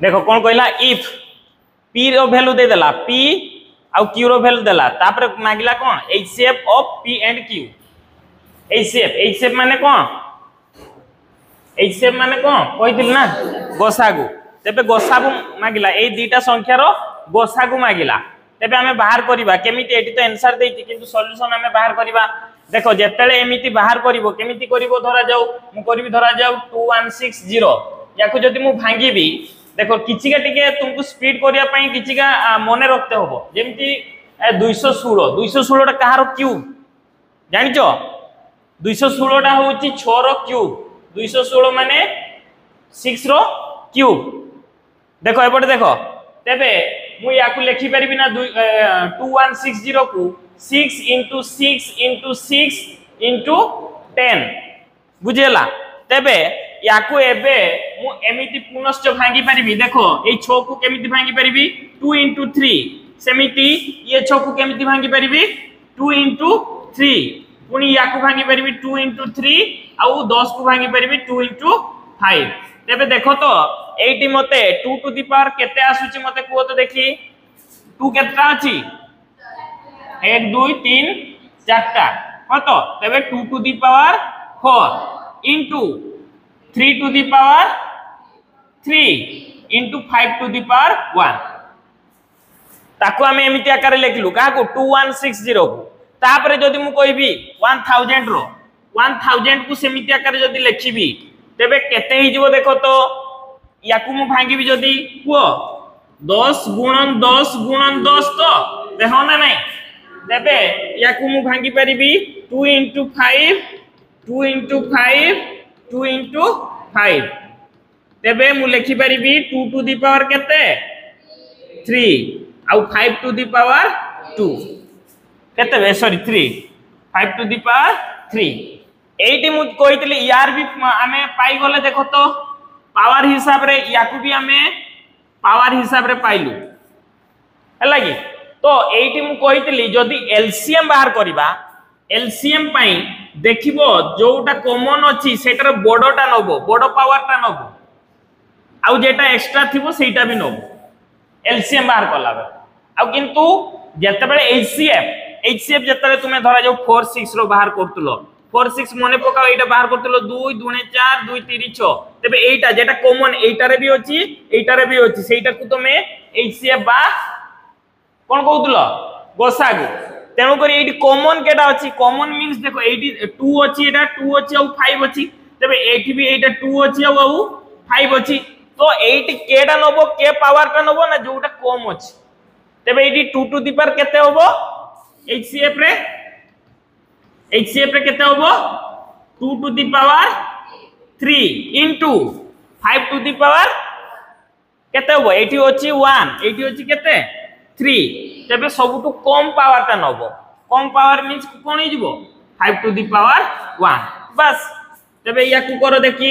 देखो कौन कहला इफ पी रो वैल्यू दे देला पी आउ क्यू रो वैल्यू देला तापर मागिला कौन HCF of P and Q HCF माने कौन एचसीएफ माने कौन कहिदिल ना गोसागु तेबे गोसागु मागिला ए दुईटा संख्या रो गोसागु मागिला तेबे हमें बाहर करिबा केमिति एटी तो आंसर देइति किंतु सॉल्यूशन हमें बाहर करिबा देखो जेतेले एमिति बाहर करिवो केमिति करिवो धरा जाऊ मु करिवि धरा जाऊ 2160 याको जदि मु भांगीबी देखो किछिका टिके तुमको स्पीड करिया पई किछिका मने रखते होबो जेमिति 216 टा कहारो क्यूब जानिचो 216 टा होची 6 रो क्यूब 216 माने 6 रो क्यूब देखो एपटे देखो तेबे मु याकू लिखि परिबि ना 2160 को 6 into 6 into 6 into 10 बुझेला तेबे याकू एबे मु एमिति पुनश्च भांगी परिबि देखो ए 6 को केमिति भांगी परिबि 2 into 3 सेमिति ये 6 को केमिति भांगी परिबि 2 into 3 पुनी याकू भांगी परिबि 2 into 3 आउ 10 को भांगी परिबि 2 into 5 तेबे देखो तो एटी मते 2 टू द पावर केते आसुची मते कुओ तो देखि 2 केतटा अछि 1 2 3 4टा कतो तेबे 2 to the power 4 into 3 to the power 3 into 5 to the power 1 ताको हमें एमिति आकार लेखिलु का को 2160 को तापरे जदि मु कहबी 1000 रो 1000 को सेमिति आकार जदि लेखिबी तेबे केते ही जीवो देखो तो याकू मु भांगीबी जदि को 10 गुणन 10 गुणन 10 तो देखो ना नहीं तेबे याकू मु भांगी परिबी 2 into 5 2 into 5 2 into 5 तेबे मु लेखि परिबी 2 टू द पावर केते 3 आउ 5 टू द पावर 2 केते सॉरी 3 5 टू द पावर 3 एटी मु कहितली यार भी हमें पाई गले देखो तो पावर हिसाब रे याकू भी हमें पावर हिसाब रे पाइलु हला की तो एटी मु कहितली जदी एलसीएम बाहर करबा एलसीएम पई देखिबो जोटा कॉमन अछि सेटर बडटा नबो बड पावरटा नबो आउ जेटा एक्स्ट्रा थिबो सेटा भी नबो एलसीएम बाहर करला बे आउ किंतु जते बेले एचसीएफ जते तुमे धरा जो 4 6 रो बाहर करतलो 4 6 मने पकाओ एटा बाहर करतलो 2 2 4 2 3 6 तबे एटा जेटा कॉमन एटारे भी अछि सेटा को तुमे एचसीएफ बा कोन कहउतलो गोसागु तेणु करी एटी कॉमन केटा अछि कॉमन मींस देखो एटी 2 अछि एटा 2 अछि और 5 अछि तबे एटी भी एटा 2 अछि और 5 अछि तो एटी केटा नबो के पावरटा नबो ना जोटा कम अछि तबे एटी 2 टू द पावर केते होबो एचसीएफ रे केते होबो 2 to the power 3 into 5 to the power केते होबो एटी अछि 1 एटी अछि केते 3 तबे सबटु कम पावरटा नबो कम पावर मींस कोन हे जिवो 5 टू द पावर 1 बस तबे या को करो देखि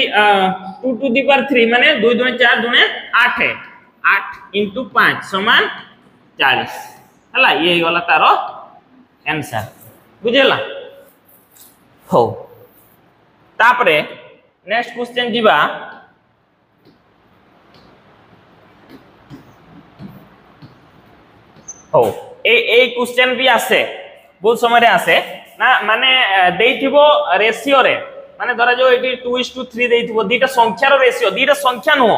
2 टू द पावर 3 माने 2 2 4 2 8 है 8 into 5 समान 40 हला ये वाला तारो आंसर बुझेला हो तापरे नेक्स्ट क्वेश्चन जीवा हो ए क्वेश्चन भी आसे बहुत समय आसे ना माने देइथिबो रेशियो रे माने धरा जो एटी 2:3 देइथिबो दीटा संख्यार रेशियो दीटा संख्या नो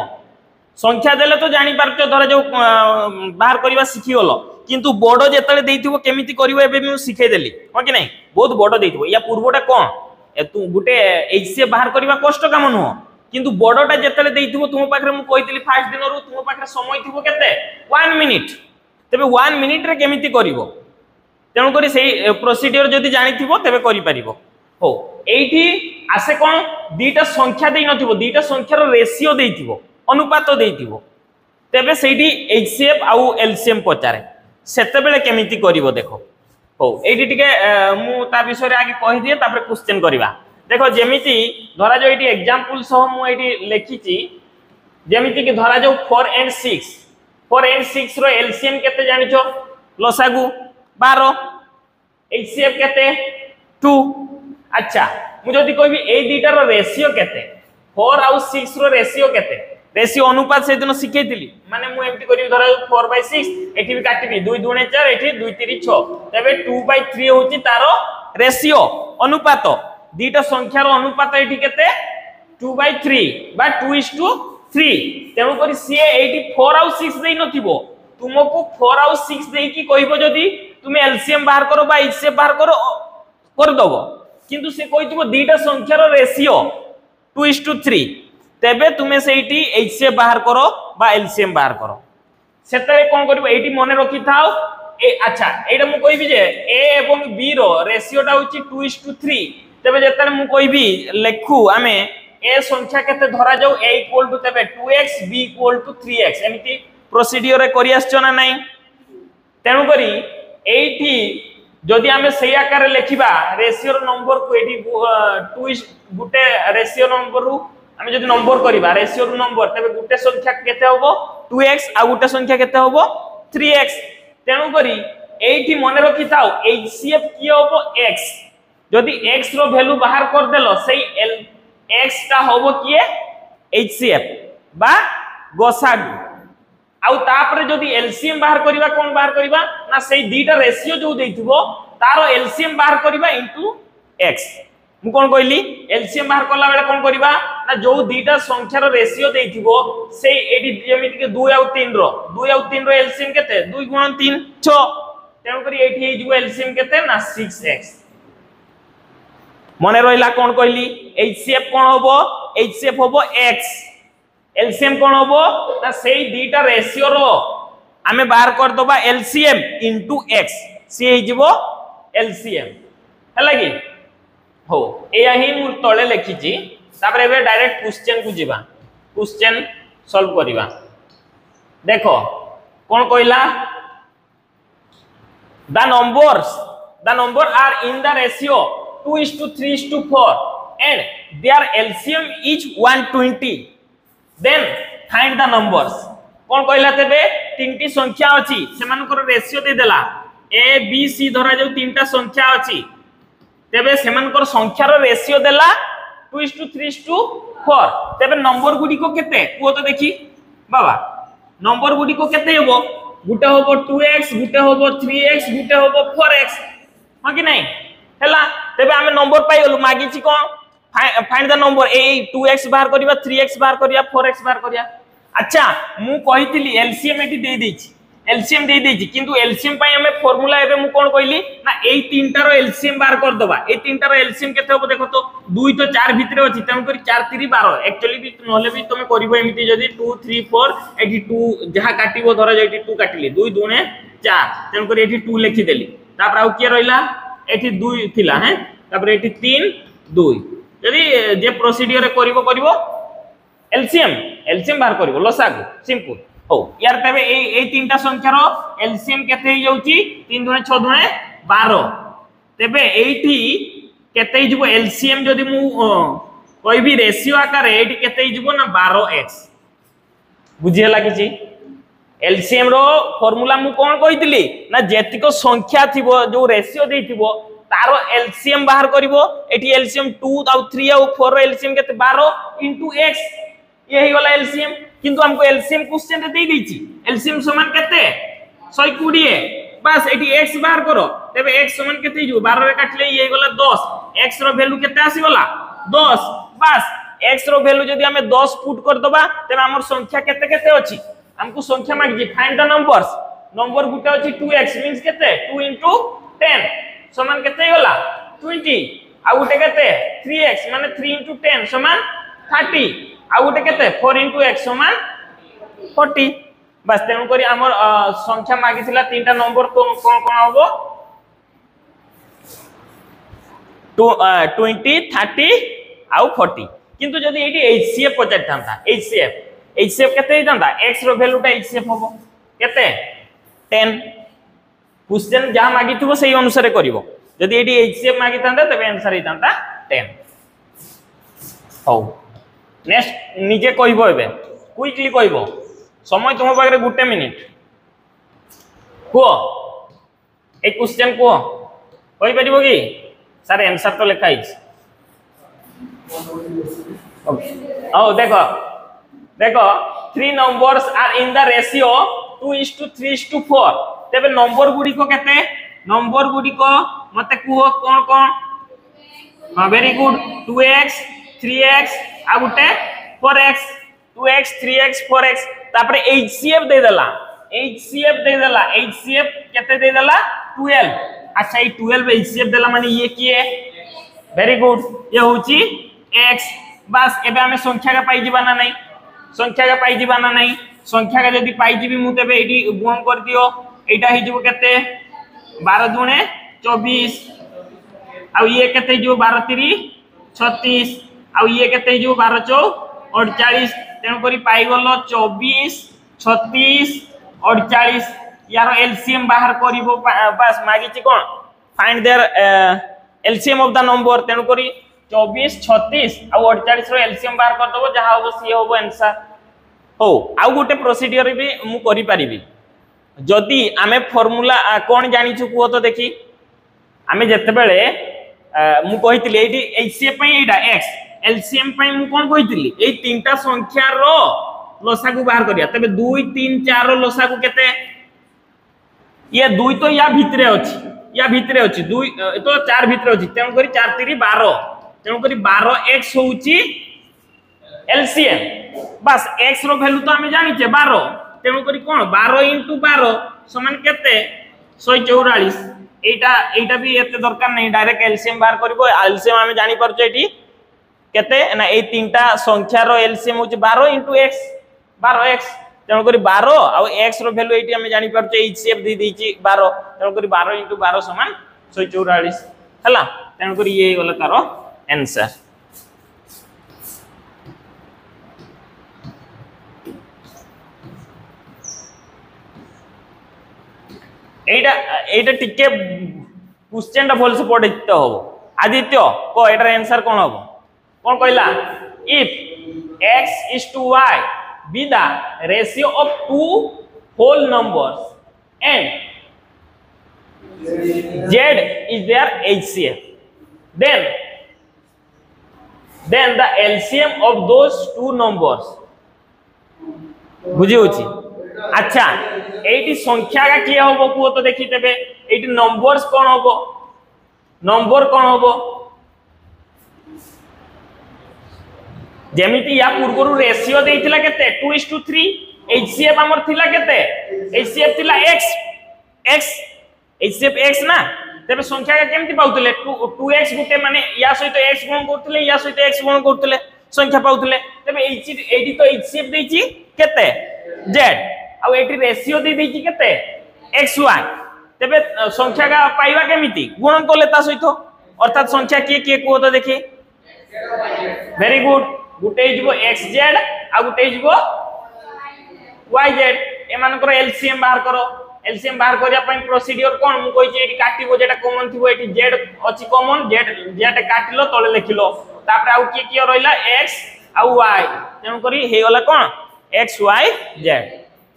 संख्या देले तो जानि पारतो धरा जो बाहर करबा सिखि गलो किंतु बडो जेतले देइथिबो केमिति करिवो एबे मु सिखै देली हो कि नहीं बहुत बडो देइथिबो या पूर्वटा कोन तू गुटे एचसीएफ बाहर करबा कष्ट काम नो किंतु बडोटा जेतले देइथिबो तुम पाखरे मु कहितली फास्ट दिन रु तुम पाखरे समय थिबो केते 1 मिनिट तबे 1 मिनिट रे केमिति करिवो तेणु करी सेही प्रोसीजर जदि जानिथिबो तबे करि परिबो हो एठी आसे कोन दीटा संख्या देइ नथिबो दीटा संख्यार रेशियो देइथिबो अनुपात देइथिबो तबे सेठी एचसीएफ आउ एलसीएम पचारे सेते बेले केमिति करिवो देखो हो एठी टिके मु ता विषय रे आगे कहि दिए तापर क्वेश्चन करिवा देखो जेमिति धरा जो एठी एग्जांपल सह मु एठी लेखिची जेमिति कि धरा जो 4 and 6 रो एलसीएम केते जानिछो लसागु 12 एचसीएफ केते 2 अच्छा मु जदी कहबी ए दीटा रो रेशियो केते 4 आउ 6 रो रेशियो केते रेशियो अनुपात से दिन शिखेइतिली माने मु एमटी करी धरा 4/6 एठी भी काटिबी 2 2 4 एठी 2 3 6 तबे 2/3 होची तारो रेशियो अनुपात दीटा संख्यार अनुपात एठी केते 2/3 बा 2:3 तेनु करी सी एठी 4 आउ 6 देई नथिबो तुमको 4 आउ 6 देई की कहबो जदी तुमे एलसीएम बाहर करो बा एचसीएफ बाहर करो कर दबो किंतु से कहितबो दीटा संख्यार रेशियो 2:3 तेबे तुमे सेठी एचसीएफ बाहर करो बा एलसीएम बाहर करो सेतरे कोन करबो एठी मने रखि थाओ ए अच्छा एटा मु कहबी जे ए एवं बी रो रेशियोटा होची 2:3 तेबे जेतरे मु कहबी लेखु आमे ए संख्या केते धरा जाऊ a इक्वल टू तेबे 2x b equal to 3x एमिति प्रोसीडियर रे करि आछो ना नाही तेनु करी एठी जदि आमे सेही आकार लेखिबा रेशियो नंबर को एठी 2 गुटे रेशियो नंबर रु आमे जदि नंबर करिबा रेशियो रु नंबर तबे गुटे संख्या केते होबो 2x आ गुटे संख्या केते होबो 3x तेनु करी एठी मने रखि थाओ एचसीएफ की होबो x जदि x रो वैल्यू बाहर कर देलो सेही x ता होबो किए एचसीएफ बा गोसागु आउ तापरे जदि एलसीएम बाहर करिबा कोन बाहर करिबा ना सेही दीटा रेशियो जो देइथिबो तारो एलसीएम बाहर करिबा इनटू x मु कोन कहली एलसीएम बाहर करला बेले कोन करिबा ना जो दीटा संख्यार रेशियो देइथिबो सेही एडी जेमिति के 2 आउ 3 रो एलसीएम केते 2 * 3 6 तेनु करी एठी हे जिवो एलसीएम केते ना 6x मने रहिला कोन कहली एचसीएफ कोन होबो एचसीएफ होबो x एलसीएम कोन होबो ना सेही दीटा रेशियो रो आमे बाहर कर दबा एलसीएम इनटू x सी हे जिवो एलसीएम हला की हो एया ही मु तळे लिखि छी तापरे एबे डायरेक्ट क्वेश्चन को जिबा क्वेश्चन सॉल्व करिबा देखो कोन कहला the number are in the ratio 2:3:4 and their LCM is 120 then find the numbers कोन कहला तेबे तीनटी संख्या अछि सेमानकर रेशियो दे देला a b c धरा जाउ तीनटा संख्या अछि तेबे सेमानकर संख्यार रेशियो देला 2:3:4 तेबे नंबर गुडी को केते को तो देखि बाबा नंबर गुडी को केते हेबो गुटे होबो 2x गुटे होबो 3x गुटे होबो 4x ह कि नै हैला तेबे हमें नंबर पाई गलु मागी छी कोन फाइंड द नंबर ए 2x बाहर करिबा 3x बाहर करिया 4x बाहर करिया अच्छा मु कहितली एलसीएम एटी दे देछि एलसीएम दे देछि किंतु एलसीएम पई हमें फार्मूला एबे मु कोन कहली ना एई तीनटा रो एलसीएम बाहर कर दबा एई तीनटा रो एलसीएम केते होबो देखो तो 2 तो 4 भितरे अछि तम करी 4 3 12 एक्चुअली भी नहले भी तुमे करिवो एमिति जदी 2 3 4 एटी 2 जहा काटिवो धरा जे एटी 2 काटिले 2 2 ने 4 तम करी एटी 2 लिखि देली तापर आउ के रहिला एटी 2 थिला हैं तापर एटी 3 2 यदि जे प्रोसीडियर करिवो एलसीएम बाहर करिवो लसागु सिंपल हो यार तबे ए तीनटा संख्यार एलसीएम केते हे जाउची 3 2 6 2 12 तबे एठी केते हे जबो एलसीएम जदी मु कहबी रेशियो आकार एठी केते हे जबो ना 12x बुझियला किछि एलसीएम रो फार्मूला मु कोन कहितली ना जेतिको संख्या थिबो जो रेशियो देथिबो तारो एलसीएम बाहर करिवो एठी एलसीएम 2 आउ 3 आउ 4 रो एलसीएम केते 12 * x यही वाला एलसीएम किंतु हमको एलसीएम क्वेश्चन रे दे देछि एलसीएम समान केते 120 बस एठी x बाहर करो तबे x समान केते जो 12 रे काटले यही वाला 10 x रो वैल्यू केते आसी वाला 10 बस x रो वैल्यू जदी हमें 10 पुट कर दबा तबे हमर संख्या केते केते अछि हमको संख्या माग जी फाइंड द नंबर्स नंबर गुटे अछि 2x मींस केते 2 * 10 समान केते होला 20 आ गुटे केते 3x माने 3 * 10 समान 30 आ गुटे केते 4 * x समान 40 बस तेनु करी हमर संख्या मागिथिला तीनटा नंबर कोन कोन होबो 20 30 आ 40 किंतु जदी एटी एचसीएफ पचार थांता एचसीएफ केते हितांता x रो वैल्यूटा एचसीएफ होबो केते 10 क्वेश्चन जहा मागिथिबो सेही अनुसार करिवो जदी एटी एचसीएफ मागिथांता तबे आंसर हितांता 10 हो नेक्स्ट निजे कहबो एबे क्विकली कहबो समय तुम पाखरे गुटे मिनिट को ए क्वेश्चन को कहि परिबो कि सर आंसर तो लिखा हिच ओके आओ देखो देखो 3 numbers are in the ratio 2:3:4 तेबे नंबर गुडी को केते नंबर गुडी को मते कुहो कोन कोन हां वेरी गुड 2x 3x आ गुटे 4x 2x 3x 4x तापर HCF दे देला HCF केते दे देला 12 अच्छा ये 12 HCF देला माने ये किए वेरी गुड ये होची x बस एबे हमें संख्या का पाई जीवा ना नहीं संख्या का पाई जीवा ना नहीं संख्या का जदी पाई जीवी मु तेबे एडी गुण कर दियो एटा हि जीवो केते 12 दुणे 24 आ ये केते जो 12 3 36 आ ये केते जो 12 4 48 तेन करी पाई गलो 24 36 48 यार एलसीएम बाहर करिवो बस मागी छि कोन find their LCM of the number तेन करी 24 36 और 48 रो एलसीएम बाहर कर दबो जहा होबो सी होबो आंसर हो आ गोटे प्रोसीजर भी मु करि परिबी जदी आमे फार्मूला कोन जानि छु को तो देखि आमे जते बेले मु कहितली एडी एचसीएफ पई एडा x एलसीएम पई मु कोन कहितली ए तीनटा संख्या रो लसागु बाहर करिया तबे 2 3 4 रो लसागु केते ये 2 तो या भितरे अछि 2 तो 4 भितरे अछि तेन करी 4 3 12 तेन करी 12x होउची एलसीएम बस x रो वैल्यू तो हमें जानि छे 12 तेन करी कोन 12 * 12 समान केते 144 एटा भी एते दरकार नहीं डायरेक्ट एलसीएम बाहर करबो एलसीएम हमें जानि परछे एटी केते ना ए तीनटा संख्या रो एलसीएम होची 12 * x 12x तेन करी 12 आ x रो वैल्यू एटी हमें जानि परछे एचसीएफ दी दीची 12 तेन करी 12 * 12 समान 144 हला तेन करी ये गला तारो आंसर एटा टिके क्वेश्चन टा भल से पढ़ित होबो आदित्य को एटार आंसर कोन होबो कोन कहला if x is to y be the ratio of two whole numbers and z is their HCF then the LCM of those two numbers बुझी होची अच्छा एटी संख्या का किया होबो को तो देखि तबे एटी नंबर्स कोन होबो नंबर कोन होबो जेमिति या पूर्वरु रेशियो देइतिला केते 2:3 एचसीएफ हमर थिला केते एचसीएफ थिला x एचसीएफ x ना तबे संख्या का केमति पाउतले 2x गुटे माने या सहित x गुण करथले या सहित x गुण करथले संख्या पाउथले तबे एटी तो एचसीएफ देइची केते z आ एटी रेशियो दे देइची केते xy तबे संख्या का पाइबा केमिति गुणन करले ता सहित अर्थात संख्या के को तो देखि वेरी गुड गुटे हिजबो xz आ गुटे हिजबो yz एमानकर एलसीएम बाहर करो एलसीएम बाहर करिया पई प्रोसीजर कोन मु कहि जे एटी काटिबो जेटा कॉमन थिबो एटी z अछि कॉमन z काटिलो तळे लिखिलो तापर आउ के रहइला x आ y तेन करी हे गला कोन x y z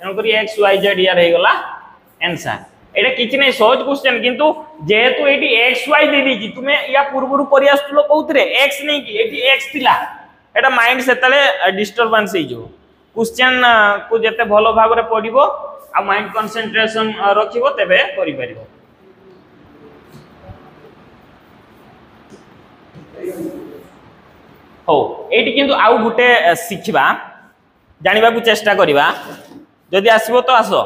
तेन करी x y z यार हे गला आंसर एटा किछि नै सहज क्वेश्चन किंतु जेहेतु एटी x y दे दीची तुमे या पूर्वरु करि आस्तुलो कोउतरे x नै कि एटी x थिला एटा माइंड सेतले डिस्टरबेंस हे जो क्वेश्चन को जते भलो भाव रे पढिबो आ माइंड कंसंट्रेशन रखिबो तबे करि परिबो हो एटी किंतु आउ गुटे सिखिबा जानिबा को चेष्टा करिबा जदि आसीबो तो आसो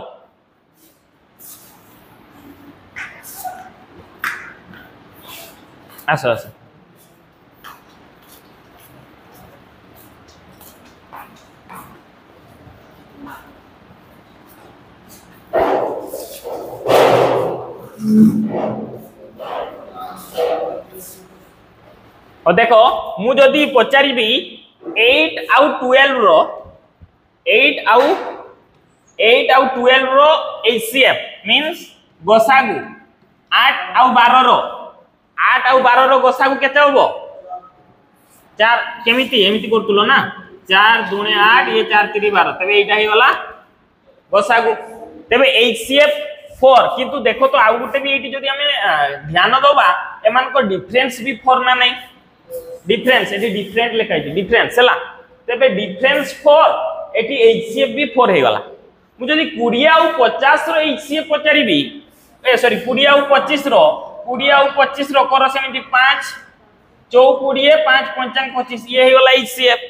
आसो आसो और देखो मु जदी पचारिबी 8 आउ 12 रो 8 आउ 12 रो एचसीएफ मींस गोसागु 8 आउ 12 रो गोसागु केते होबो 4 केमिति एमिति करतुलो ना 4 दुने 8 ये 4 3 12 तबे एटा ही वाला गोसागु तबे एचसीएफ 4 किंतु देखो तो आउ गुटे भी एटी जदी हमें ध्यान दोबा एमान को डिफरेंस भी 4 ना नहीं डिफरेंस एटी डिफरेंट लिखा है डिफरेंस हला तबे डिफरेंस 4 एटी HCF भी 4 हे गला मु जदी 20 आउ 50 रो HCF पचारिबी ए सॉरी 20 आउ 25 रो 20 आउ 25 रो कर सेमिति 5 4 20 5 55 25 ये हे गला HCF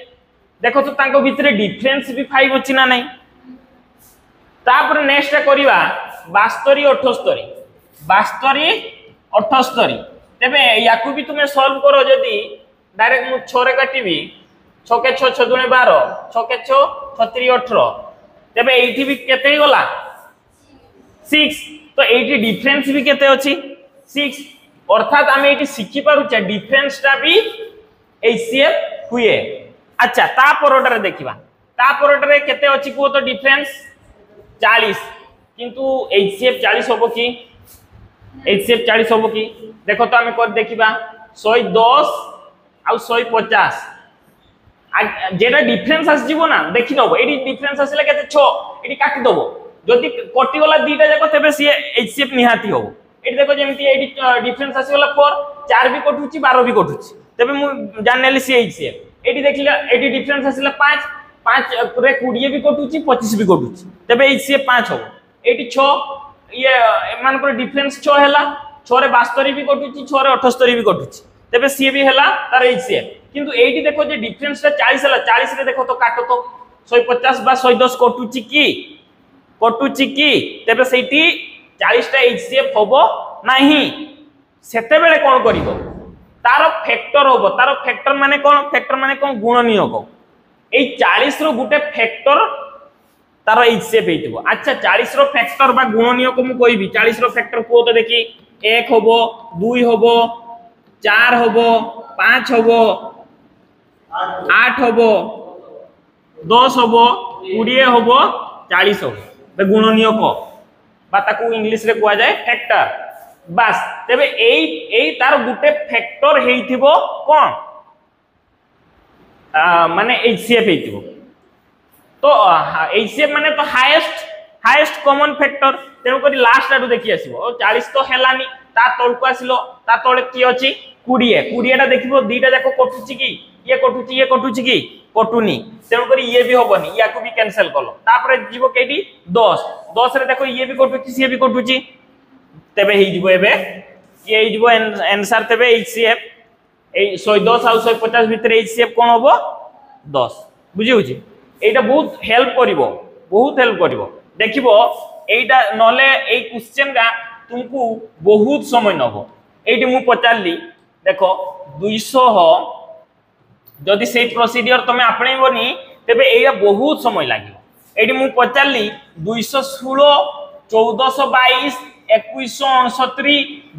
देखो तो तांको भितरे डिफरेंस भी 5 अछि ना नहीं तापर नेक्स्ट करिवा 72 78 72 78 तेबे याकू भी तुमे सॉल्व करो जदी डायरेक्ट मु 6 रे काटिबी 6 के 6 6 दुने 12 6 के 6 36 18 तेबे एठी भी केते गला 6 तो एठी डिफरेंस भी केते अछि 6 अर्थात आमे एठी सिखि पारु छ डिफरेंस ता भी HCF हुए अच्छा ता परडरे देखिबा ता परडरे केते अछि को तो डिफरेंस 40 किंतु HCF 40 होबो की HCF 40 होबो की देखो तो आमे कर देखिबा 110 आ 150 जेटा डिफरेंस आस जीवो ना देखि नबो एडी डिफरेंस आसिले केते 6 एडी काटि दबो जदी कटि गला दीटा जाको तबे सी HCF निहाती होबो एडी देखो जेमति एडी डिफरेंस आसी गला 4 4 भी कटुची 12 भी कटुची तबे मु जाननेली सी HCF एडी देखिला एडी डिफरेंस आसिला 5 5 रे 20 भी कटुची 25 भी कटुची तबे HCF 5 होबो एडी 6 ये मान को डिफरेंस 6 हैला 6 रे 72 भी कटुची 6 रे 78 भी कटुची तबे सी भी हैला तार HCF किंतु एडी देखो जे डिफरेंस ता 40 हैला 40 रे देखो तो काटो तो 150 बा 110 कटुची की तबे सेठी 40 टा HCF होबो नाही सेते बेले कोन करिवो तार फैक्टर माने कोन गुणनीयक ए 40 रो गुटे फैक्टर तार HCF हेतिबो अच्छा 40 रो फैक्टर बा गुणनीयक मु कहबी 40 रो फैक्टर को तो देखि 1 होबो 2 होबो 4 होबो 5 होबो 8 होबो 10 होबो 20 होबो 40 होबो बे गुणनीयक बा ताकू इंग्लिश रे कुआ जाय फैक्टर बस तबे एई तार गुटे फैक्टर हेइथिबो कोन माने HCF हेइथिबो तो HCF माने तो हाईएस्ट कॉमन फैक्टर तेनु करी लास्ट आडू देखि आसीबो 40 तो हेलानी ता तळको आसिलो ता तळे की अछि 20 टा देखिबो दीटा जाको कटुची की ये कटुची की कटुनी तेनु करी ये भी होबनी याकू भी कैंसिल कलो तापरे जीवो केडी 10 रे देखो ये भी कटुची से भी कटुची तबे हे जीवो एबे ये हे जीवो आंसर तबे HCF ए 110 आ 150 भितर HCF कोन होबो 10 बुझी होची एटा बहुत हेल्प करिवो देखिबो एटा नले ए क्वेश्चन का तुमको बहुत समय नबो एटी मु पचारली देखो 200 जदि से प्रोसीजर तमे आपणैबनी तबे एया बहुत समय लागिवो एटी मु पचारली 216 1422 2169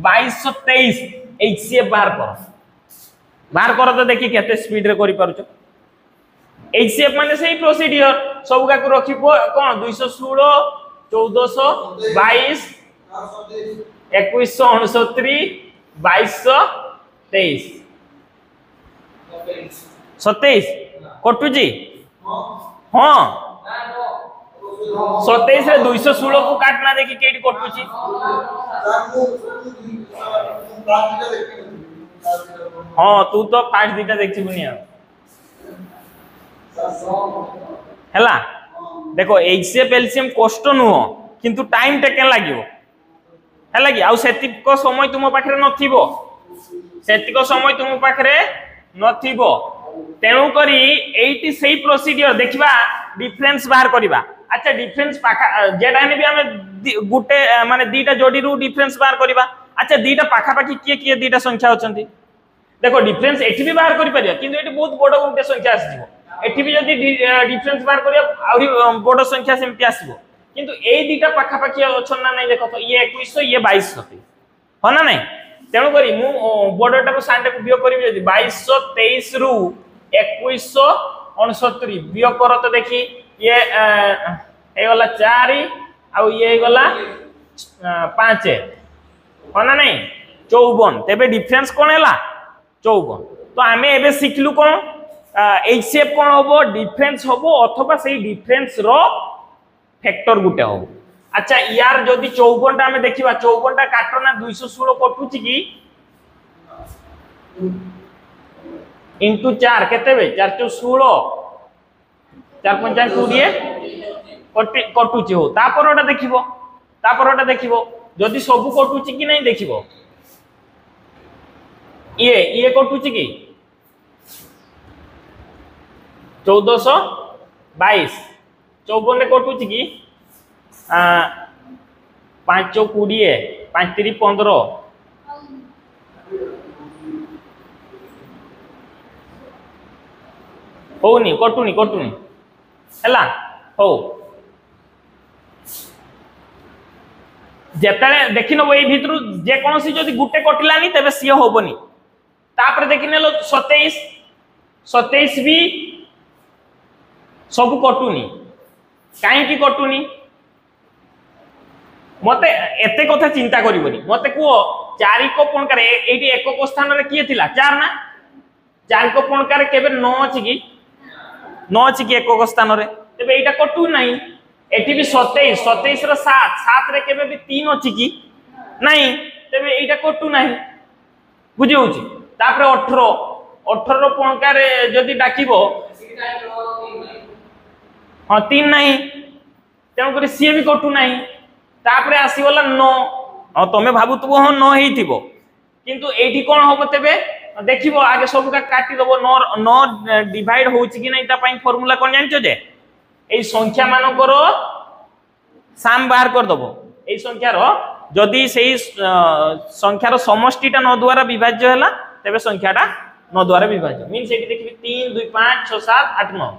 2223 HCF बाहर करो तो देखि केते स्पीड रे करि पारुछो HCF माने सही प्रोसीजर सब का रखिबो कोन 216 1422 2169 2223 27 कटुजी हां 27 रे 216 को काटना देखि केडी कटुची हां तू तो फास्ट दिटा देखछि बुनिया हैला देखो HCF LCM कष्ट नुह किंतु टाइम टेकन लागिवो हैला कि आ सेतिक को समय तुम पाखरे नथिबो सेतिक समय तुम पाखरे नथिबो तेनु करी एटी सही प्रोसीजर देखिबा डिफरेंस बाहर करिबा अच्छा डिफरेंस पाखा जेडाने भी हमें गुटे माने दीटा जोडी रु डिफरेंस बाहर करिबा अच्छा दीटा पाखा पाखी किए दीटा संख्या होचंती देखो डिफरेंस एठी भी बाहर करि परिया किंतु एठी बहुत बड़ गुटे संख्या आसीबो एठी भी जदी डिफरेंस बाहर करिया आउरी बड़ संख्या सेमति आसीबो किंतु ए दीटा पाखा पाखी अछन ना नै देखो तो ये 2100 ये 2200 हो ना नै तेनु करी मु बड़टा को सांडे को बियो करिबि जदी 2223 रु 2169 बियो करो तो देखि ये ए वाला 4 आ ये गला 5 हो ना नै 54 तेबे डिफरेंस कोन हैला 54 तो आमे एबे सिखलु कोन HCF कोन होबो डिफरेंस होबो अथवा सेही डिफरेंस रो फैक्टर गुटे हो अच्छा यार जदी 54 टा हमें देखिबा 54 टा काटो ना 216 कटुची की इंटू 4 केते बे 4 16 4 पंचा 20 कटुची हो तापरटा देखिबो जदि सब कटुची कि नहीं देखिबो ये कटुची कि 1422 54 रे कटुची कि 5 20 5 3 15 होनी कटुनी हैला हो जेतले देखिनबो एई भितरु जे कोनोसी जदि गुटे कटिलानी तबे सिए होबनी तापर देखिनेलो 27 भी सब कटुनी काहे की कटुनी मते एते कथा चिंता करिवनी मते को 4 को कोणकार एठी एक को स्थान रे किए थिला 4 ना 4 को कोणकार केबे 9 अछि की 9 अछि की एक को स्थान रे तबे एटा कटु नाही एठी भी 27 रो 7 रे केबे भी 3 अछि की नाही तबे एटा कटु नाही बुझि होछि तापर 18 रो कोणकार जदी डाकिबो हां 3 नाही तेन करी सी भी कटु नाही तापर आसीगला 9 और तमे भाबुतबो हो 9 हेइथिबो किंतु एठी कोन होबो तबे देखिबो आगे सब का काटी दबो 9 डिवाइड होउछि कि नै ता पई फार्मूला कोन जानछो जे ए संख्या मानकर साम बाहर कर दबो ए संख्या रो जदी सेही संख्यार समष्टिटा 9 द्वारा विभाज्य हला तबे संख्याटा 9 द्वारा विभाज्य मींस एठी देखिबी 3 2 5 6 7 8 9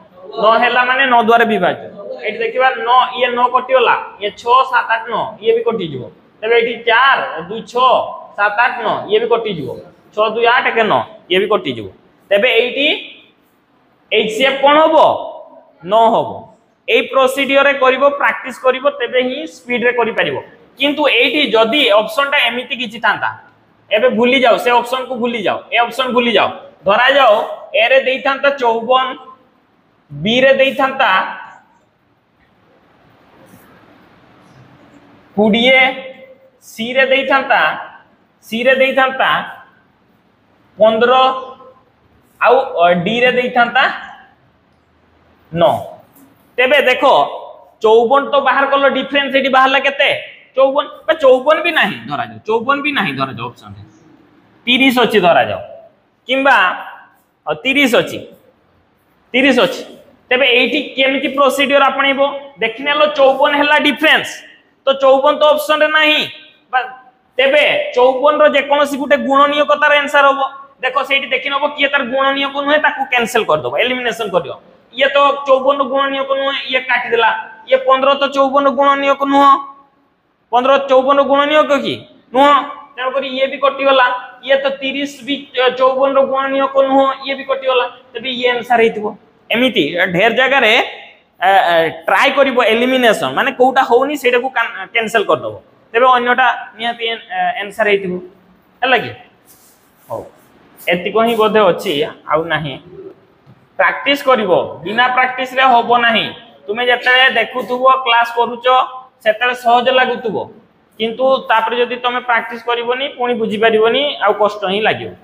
9 हैला माने 9 द्वारा विभाज्य एठी देखिबा 9 ये 9 कटियोला ये 6 7 8 9 ये भी कटि जिवो तबे एठी 4 2 6 7 8 9 ये भी कटि जिवो 6 2 8 के 9 ये भी कटि जिवो तबे एठी एचसीएफ कोन होबो 9 होबो ए प्रोसीडियर रे करिवो प्रैक्टिस करिवो तबे ही स्पीड रे करि परिवो किंतु एठी जदी ऑप्शनटा एमिति किछि थांता एबे भूली जाओ से ऑप्शन को भूली जाओ ए ऑप्शन भूली जाओ धरा जाओ ए रे देई थांता 54 बी रे देई थांता 20 सी रे देई थांता 15 आउ डी रे देई थांता 9 तेबे देखो 54 तो बाहर करलो डिफरेंस एटी बाहरला केते 54 भी नहीं धरा जाओ 54 भी नहीं धरा जाओ ऑप्शन 30 अछि धरा जाओ किंबा 30 अछि तेबे एठी केमिति प्रोसीडियर आपणीबो देखिनेलो 54 हैला डिफरेंस तो 54 तो ऑप्शन रे नहीं तेबे 54 रो जे कोनोसी गुटे गुणनीय कतार आंसर होबो देखो सेठी देखिनबो किए तार गुणनीय को नहे ताकू कैंसिल कर दबो एलिमिनेशन कर दियो ये तो 54 रो गुणनीय को नहे ये काटी देला ये 15 तो 54 रो गुणनीय को नहो 15 54 रो गुणनीय को की नहो तेन करी ये भी कटि गला ये तो 30 भी 54 रो गुणनीय को नहो ये भी कटि गला तबे ये आंसर हेतिबो एमिति ढेर जगह रे ट्राई करिवो एलिमिनेशन माने कोउटा होउनी सेटा को कैंसिल कर दबो तबे अन्यटा निहाती आंसर हेतिबो हला की हो एति को ही बोधे अछि आउ नाही प्रैक्टिस करिवो बिना प्रैक्टिस रे होबो नाही तुमे जते देखुथुबो क्लास करूचो सेतले सहज लागुथुबो किंतु तापर जदी तमे प्रैक्टिस करिवोनी पुनी बुझी परिवोनी आ कष्ट ही लागिवो।